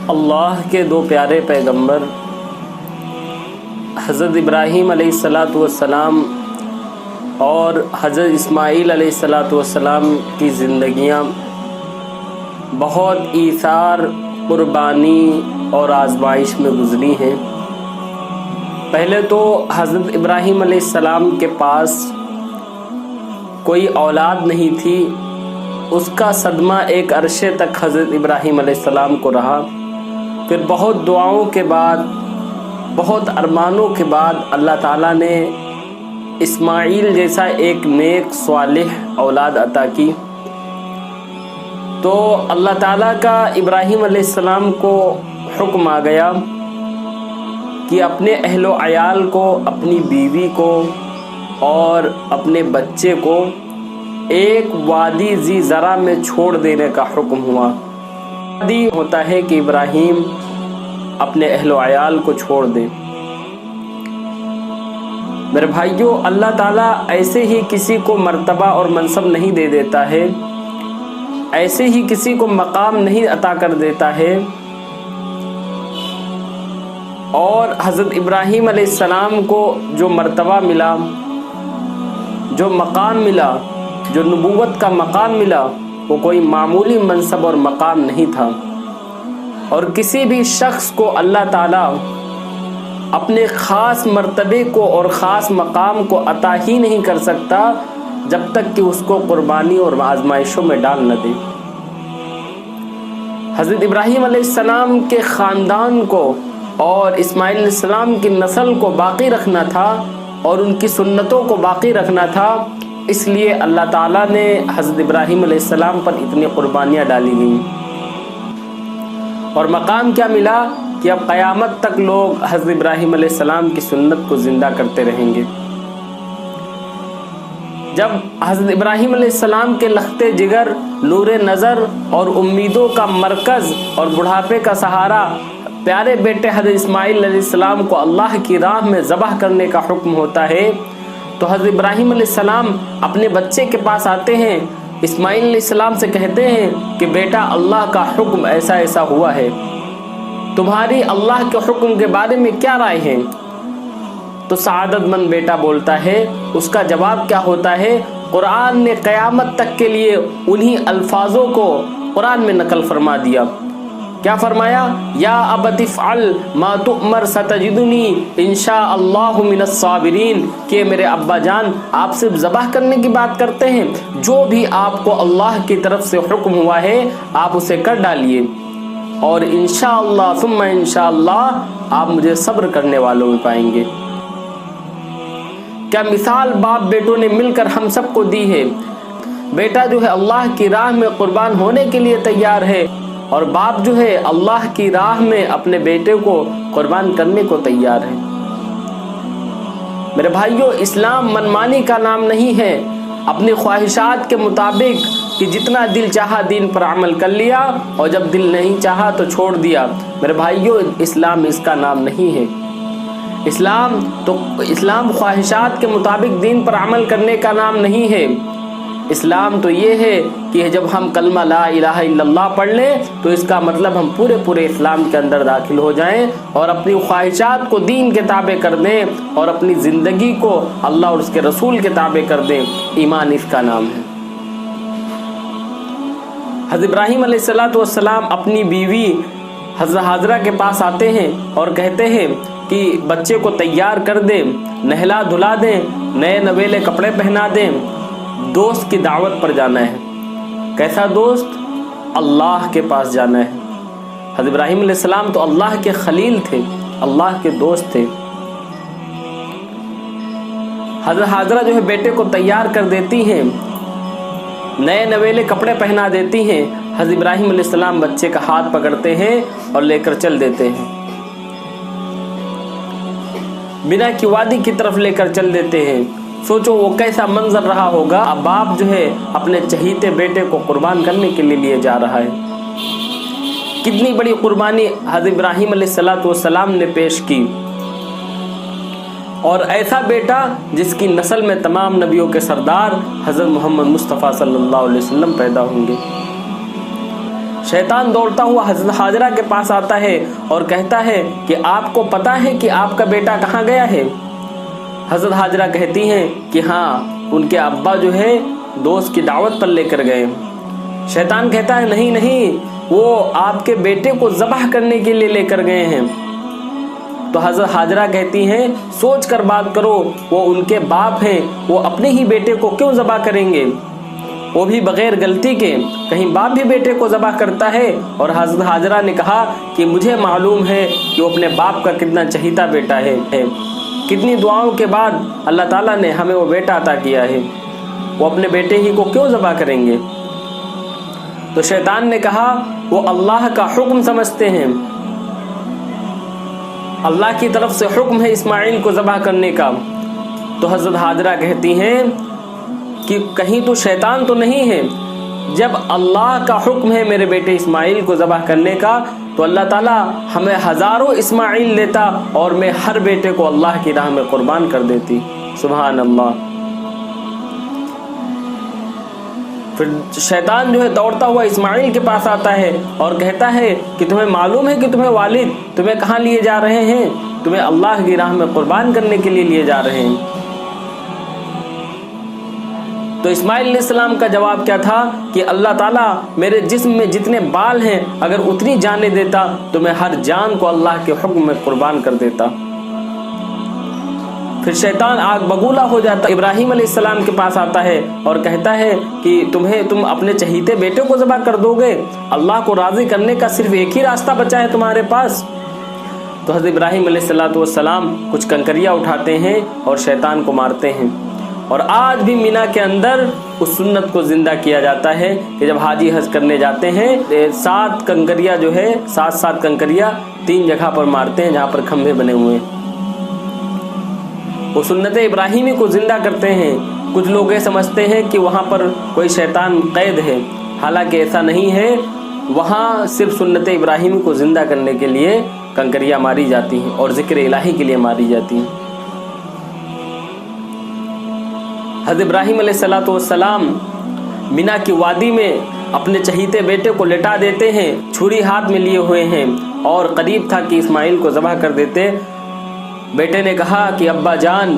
اللہ کے دو پیارے پیغمبر حضرت ابراہیم علیہ الصلاۃ والسلام اور حضرت اسماعیل علیہ الصلاۃ والسلام کی زندگیاں بہت ایثار، قربانی اور آزمائش میں گزری ہیں۔ پہلے تو حضرت ابراہیم علیہ السلام کے پاس کوئی اولاد نہیں تھی، اس کا صدمہ ایک عرصے تک حضرت ابراہیم علیہ السلام کو رہا۔ پھر بہت دعاؤں کے بعد، بہت ارمانوں کے بعد اللہ تعالیٰ نے اسماعیل جیسا ایک نیک صالح اولاد عطا کی۔ تو اللہ تعالیٰ کا ابراہیم علیہ السلام کو حکم آ گیا کہ اپنے اہل و عیال کو، اپنی بیوی کو اور اپنے بچے کو ایک وادی ذی زرع میں چھوڑ دینے کا حکم ہوا۔ وادی ہوتا ہے کہ ابراہیم اپنے اہل و عیال کو چھوڑ دیں۔ میرے بھائیوں، اللہ تعالیٰ ایسے ہی کسی کو مرتبہ اور منصب نہیں دے دیتا ہے، ایسے ہی کسی کو مقام نہیں عطا کر دیتا ہے۔ اور حضرت ابراہیم علیہ السلام کو جو مرتبہ ملا، جو مقام ملا، جو نبوت کا مقام ملا، وہ کوئی معمولی منصب اور مقام نہیں تھا۔ اور کسی بھی شخص کو اللہ تعالیٰ اپنے خاص مرتبے کو اور خاص مقام کو عطا ہی نہیں کر سکتا جب تک کہ اس کو قربانی اور آزمائشوں میں ڈال نہ دے۔ حضرت ابراہیم علیہ السلام کے خاندان کو اور اسماعیل علیہ السلام کی نسل کو باقی رکھنا تھا اور ان کی سنتوں کو باقی رکھنا تھا، اس لیے اللہ تعالیٰ نے حضرت ابراہیم علیہ السلام پر اتنی قربانیاں ڈالی گئیں۔ اور مقام کیا ملا کہ اب قیامت تک لوگ حضرت ابراہیم علیہ السلام کی سنت کو زندہ کرتے رہیں گے۔ جب حضرت ابراہیم علیہ السلام کے لخت جگر، نور نظر اور امیدوں کا مرکز اور بڑھاپے کا سہارا پیارے بیٹے حضرت اسماعیل علیہ السلام کو اللہ کی راہ میں ذبح کرنے کا حکم ہوتا ہے، تو حضرت ابراہیم علیہ السلام اپنے بچے کے پاس آتے ہیں، اسماعیل علیہ السلام سے کہتے ہیں کہ بیٹا، اللہ کا حکم ایسا ایسا ہوا ہے، تمہاری اللہ کے حکم کے بارے میں کیا رائے ہے؟ تو سعادت مند بیٹا بولتا ہے، اس کا جواب کیا ہوتا ہے؟ قرآن نے قیامت تک کے لیے انہی الفاظوں کو قرآن میں نقل فرما دیا۔ کیا فرمایا؟ یا ابت افعل ما تؤمر ستجدنی انشاء اللہ من الصابرین، کہ میرے ابا جان آپ صرف ذبح کرنے کی بات کرتے ہیں، جو بھی آپ کو اللہ کی طرف سے حکم ہوا ہے آپ اسے کر ڈالیے، اور انشاءاللہ ثم انشاءاللہ آپ مجھے صبر کرنے والوں میں پائیں گے۔ کیا مثال باپ بیٹوں نے مل کر ہم سب کو دی ہے۔ بیٹا جو ہے اللہ کی راہ میں قربان ہونے کے لیے تیار ہے، اور باپ جو ہے اللہ کی راہ میں اپنے بیٹے کو قربان کرنے کو تیار ہے۔ میرے بھائیوں، اسلام منمانی کا نام نہیں ہے، اپنی خواہشات کے مطابق کہ جتنا دل چاہا دین پر عمل کر لیا اور جب دل نہیں چاہا تو چھوڑ دیا۔ میرے بھائیوں، اسلام اس کا نام نہیں ہے۔ اسلام خواہشات کے مطابق دین پر عمل کرنے کا نام نہیں ہے۔ اسلام تو یہ ہے کہ جب ہم کلمہ لا الہ الا اللہ پڑھ لیں تو اس کا مطلب ہم پورے اسلام کے اندر داخل ہو جائیں اور اپنی خواہشات کو دین کے تابع کر دیں اور اپنی زندگی کو اللہ اور اس کے رسول کے تابع کر دیں۔ ایمان اس کا نام ہے۔ حضرت ابراہیم علیہ السلام اپنی بیوی حضرت حاجرہ کے پاس آتے ہیں اور کہتے ہیں کہ بچے کو تیار کر دیں، نہلا دھلا دیں، نئے نویلے کپڑے پہنا دیں، دوست کی دعوت پر جانا ہے۔ کیسا دوست؟ اللہ کے پاس جانا ہے۔ حضرت ابراہیم علیہ السلام تو اللہ کے خلیل تھے، اللہ کے دوست تھے۔ حضرت حاجرہ جو ہے بیٹے کو تیار کر دیتی ہیں، نئے نویلے کپڑے پہنا دیتی ہیں۔ حضرت ابراہیم علیہ السلام بچے کا ہاتھ پکڑتے ہیں اور لے کر چل دیتے ہیں، بنا کی وادی کی طرف لے کر چل دیتے ہیں۔ سوچو وہ کیسا منظر رہا ہوگا، اب باپ جو ہے اپنے چہیتے بیٹے کو قربان کرنے کے لیے جا رہا ہے۔ کتنی بڑی قربانی حضرت ابراہیم علیہ السلام نے پیش کی، اور ایسا بیٹا جس کی نسل میں تمام نبیوں کے سردار حضرت محمد مصطفیٰ صلی اللہ علیہ وسلم پیدا ہوں گے۔ शैतान दौड़ता हुआ हज़रत हाजरा के पास आता है और कहता है कि आपको पता है कि आपका बेटा कहाँ गया है? हज़रत हाजरा कहती हैं कि हाँ, उनके अब्बा जो है दोस्त की दावत पर लेकर गए। शैतान कहता है नहीं नहीं, वो आपके बेटे को ज़बह करने के लिए लेकर गए हैं। तो हज़रत हाजरा कहती हैं सोच कर बात करो, वो उनके बाप हैं, वो अपने ही बेटे को क्यों ज़बह करेंगे, वो भी बग़ैर गलती के। कहीं बाप भी बेटे को ज़बह करता है? और हज़रत हाजरा ने कहा कि मुझे मालूम है कि वो अपने बाप का कितना चहीता बेटा है। कितनी दुआओं के बाद अल्लाह ताला ने हमें वो बेटा अता किया है, वो अपने बेटे ही को क्यों ज़बह करेंगे? तो शैतान ने कहा वो अल्लाह का हुक्म समझते हैं, अल्लाह की तरफ से हुक्म है इस्माइल को ज़बह करने का। तो हज़रत हाजरा कहती हैं कि कहीं तो शैतान तो नहीं है, जब अल्लाह का हुक्म है मेरे बेटे इस्माइल को ज़बह करने का तो अल्लाह ताला हमें हज़ारों इस्माइल देता और मैं हर बेटे को अल्लाह की राह में कुर्बान कर देती। सुभान अल्लाह। फिर शैतान जो है दौड़ता हुआ इस्माइल के पास आता है और कहता है कि तुम्हें मालूम है कि तुम्हें वालिद तुम्हें कहाँ लिए जा रहे हैं? तुम्हें अल्लाह की राह में कुर्बान करने के लिए लिए जा रहे हैं। तो इस्माइल अलैहिस्सलाम का जवाब क्या था कि अल्लाह ताला मेरे जिस्म में जितने बाल हैं अगर उतनी जाने देता तो मैं हर जान को अल्लाह के हुक्म में कुर्बान कर देता। फिर शैतान आग बगूला हो जाता, इब्राहीम अलैहिस्सलाम के पास आता है और कहता है कि तुम अपने चहीते बेटे को ज़बह कर दोगे, अल्लाह को राज़ी करने का सिर्फ एक ही रास्ता बचा है तुम्हारे पास। तो हज़रत इब्राहीम अलैहिस्सलाम कुछ कंकरियाँ उठाते हैं और शैतान को मारते हैं। और आज भी मीना के अंदर उस सुन्नत को जिंदा किया जाता है कि जब हाजी हज करने जाते हैं 7 कंकरियाँ जो है 7 कंकरियाँ 3 जगह पर मारते हैं जहाँ पर खंभे बने हुए हैं। वो सुन्नत इब्राहिमी को जिंदा करते हैं। कुछ लोग ये समझते हैं कि वहाँ पर कोई शैतान कैद है, हालांकि ऐसा नहीं है। वहाँ सिर्फ सुन्नत इब्राहिमी को जिंदा करने के लिए कंकरियाँ मारी जाती हैं और जिक्र इलाही के लिए मारी जाती हैं। हज़रत इब्राहीम अलैहिस्सलाम मीना की वादी में अपने चहीते बेटे को लेटा देते हैं, छुरी हाथ में लिए हुए हैं और करीब था कि इस्माइल को ज़बह कर देते। बेटे ने कहा कि अब्बा जान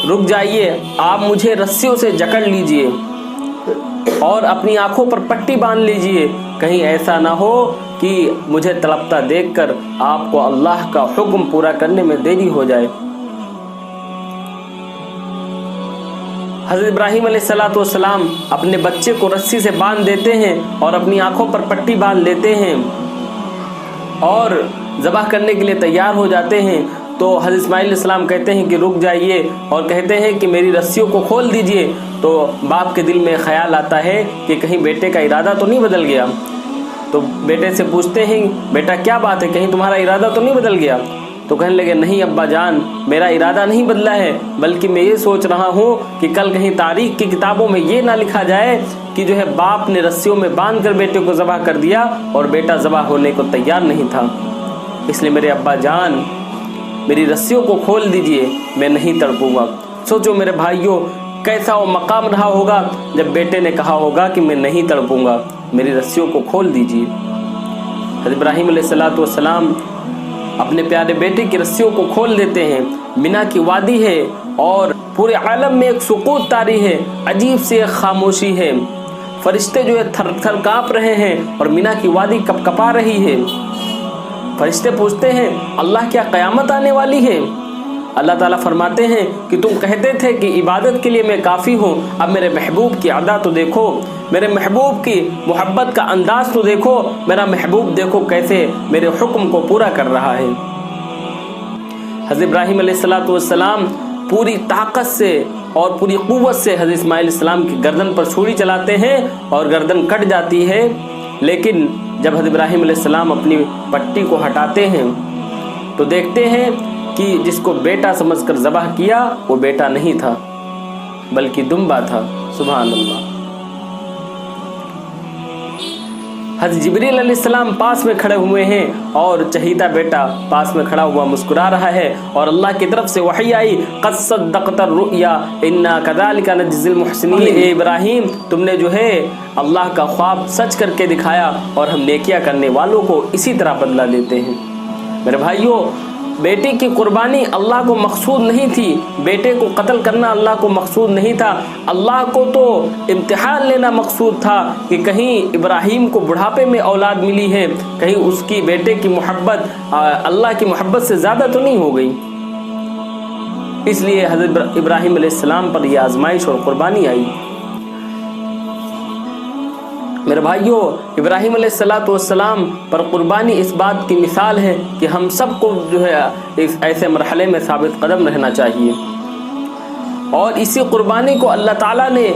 रुक जाइए, आप मुझे रस्सियों से जकड़ लीजिए और अपनी आंखों पर पट्टी बांध लीजिए, कहीं ऐसा ना हो कि मुझे तड़पता देखकर आपको अल्लाह का हुक्म पूरा करने में देरी हो जाए। हज़रत इब्राहीम अलैहिस्सलाम अपने बच्चे को रस्सी से बांध देते हैं और अपनी आंखों पर पट्टी बांध लेते हैं और ज़बह करने के लिए तैयार हो जाते हैं। तो हज़रत इस्माइल अलैहिस्सलाम कहते हैं कि रुक जाइए और कहते हैं कि मेरी रस्सियों को खोल दीजिए। तो बाप के दिल में ख्याल आता है कि कहीं बेटे का इरादा तो नहीं बदल गया। तो बेटे से पूछते हैं बेटा क्या बात है, कहीं तुम्हारा इरादा तो नहीं बदल गया? तो कहने लगे नहीं अब्बा जान, मेरा इरादा नहीं बदला है, बल्कि मैं ये सोच रहा हूँ कि कल कहीं तारीख की किताबों में ये ना लिखा जाए कि जो है बाप ने रस्सियों में बांध कर बेटे को ज़बह कर दिया और बेटा ज़बह होने को तैयार नहीं था। इसलिए मेरे अब्बा जान मेरी रस्सियों को खोल दीजिए, मैं नहीं तड़पूंगा। सोचो मेरे भाइयों कैसा वो मकाम रहा होगा जब बेटे ने कहा होगा कि मैं नहीं तड़पूंगा, मेरी रस्सियों को खोल दीजिए। हज़रत इब्राहीम अलैहिस्सलाम अपने प्यारे बेटे की रस्सियों को खोल देते हैं। मीना की वादी है और पूरे आलम में एक सुकूत तारी है, अजीब सी एक खामोशी है। फरिश्ते जो है थर थर काँप रहे हैं और मीना की वादी कपकपा रही है। फरिश्ते पूछते हैं अल्लाह क्या क़यामत आने वाली है? अल्लाह ताला फरमाते हैं कि तुम कहते थे कि इबादत के लिए मैं काफ़ी हूँ, अब मेरे महबूब की अदा तो देखो, मेरे महबूब की मोहब्बत का अंदाज तो देखो, मेरा महबूब देखो कैसे मेरे हुक्म को पूरा कर रहा है। हज़रत इब्राहीम अलैहिस्सलाम पूरी ताकत से और पूरी क़ुव्वत से हज़रत इस्माइल अलैहिस्सलाम की गर्दन पर छुरी चलाते हैं और गर्दन कट जाती है। लेकिन जब हज़रत इब्राहीम अलैहिस्सलाम अपनी पट्टी को हटाते हैं तो देखते हैं कि जिसको बेटा समझकर ज़बह किया वो बेटा नहीं था बल्कि दुम्बा था। सुभान अल्लाह। हज़रत जिब्रील अलैहिस्सलाम पास में खड़े हुए हैं और चहीता बेटा पास में खड़ा हुआ मुस्कुरा रहा है और अल्लाह की तरफ से वही आई, क़द सद्दक़तर रुया इन्ना कज़ालिका नज्ज़िल मुहसिनीन। ए इब्राहिम, तुमने जो है अल्लाह का ख्वाब सच करके दिखाया और हम नेकियां करने वालों को इसी तरह बदला देते हैं। मेरे भाइयों, बेटे की कुर्बानी अल्लाह को मकसूद नहीं थी, बेटे को कत्ल करना अल्लाह को मकसूद नहीं था। अल्लाह को तो इम्तिहान लेना मकसूद था कि कहीं इब्राहिम को बुढ़ापे में औलाद मिली है, कहीं उसकी बेटे की मोहब्बत अल्लाह की मोहब्बत से ज़्यादा तो नहीं हो गई। इसलिए हज़रत इब्राहिम अलैहिस्सलाम पर यह आजमाइश और कुर्बानी आई। मेरे भाइयों, इब्राहिम अलैहिस्सलाम पर कुर्बानी इस बात की मिसाल है कि हम सबको जो है इस ऐसे मरहले में साबित कदम रहना चाहिए। और इसी कुर्बानी को अल्लाह ताला ने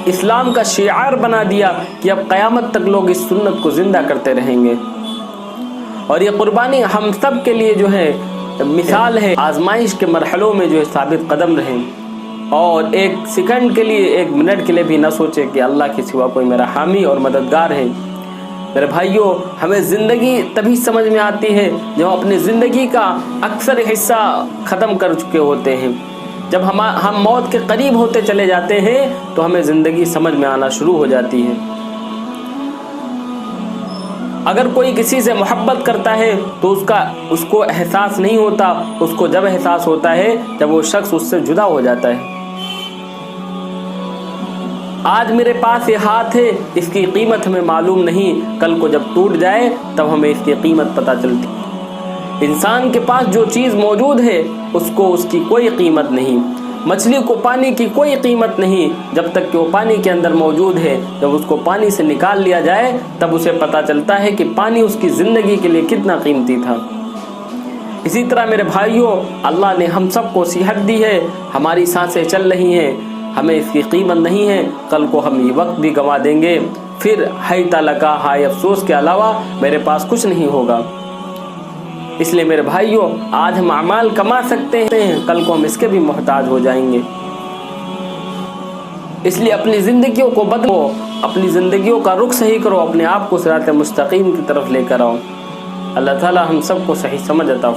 इस्लाम का शिआर बना दिया कि अब क़यामत तक लोग इस सुन्नत को ज़िंदा करते रहेंगे। और ये कुर्बानी हम सब के लिए जो है मिसाल है, आजमाइश के मरहलों में जो है साबित कदम रहें और एक सेकंड के लिए, एक मिनट के लिए भी न सोचे कि अल्लाह के सिवा कोई मेरा हामी और मददगार है। मेरे भाइयों, हमें ज़िंदगी तभी समझ में आती है जब अपनी ज़िंदगी का अक्सर हिस्सा ख़त्म कर चुके होते हैं। जब हम मौत के करीब होते चले जाते हैं तो हमें ज़िंदगी समझ में आना शुरू हो जाती है। अगर कोई किसी से मोहब्बत करता है तो उसको एहसास नहीं होता, उसको जब एहसास होता है जब वो शख्स उससे जुदा हो जाता है। आज मेरे पास ये हाथ है, इसकी कीमत हमें मालूम नहीं, कल को जब टूट जाए तब हमें इसकी कीमत पता चलती। इंसान के पास जो चीज़ मौजूद है उसको उसकी कोई कीमत नहीं। मछली को पानी की कोई कीमत नहीं जब तक कि वो पानी के अंदर मौजूद है। जब उसको पानी से निकाल लिया जाए तब उसे पता चलता है कि पानी उसकी ज़िंदगी के लिए कितना कीमती था। इसी तरह मेरे भाइयों, अल्लाह ने हम सबको सेहत दी है, हमारी सांसें चल रही हैं, हमें इसकी कीमत नहीं है। कल को हम ये वक्त भी गंवा देंगे, फिर हाय तलका हाय अफसोस के अलावा मेरे पास कुछ नहीं होगा। इसलिए मेरे भाइयों, आज हम अमाल कमा सकते हैं, कल को हम इसके भी मोहताज हो जाएंगे। इसलिए अपनी ज़िंदगियों को बदलो, अपनी ज़िंदगियों का रुख सही करो, अपने आप को सिरात मुस्तकीम की तरफ लेकर आओ। अल्लाह ताला हम सबको सही समझ अता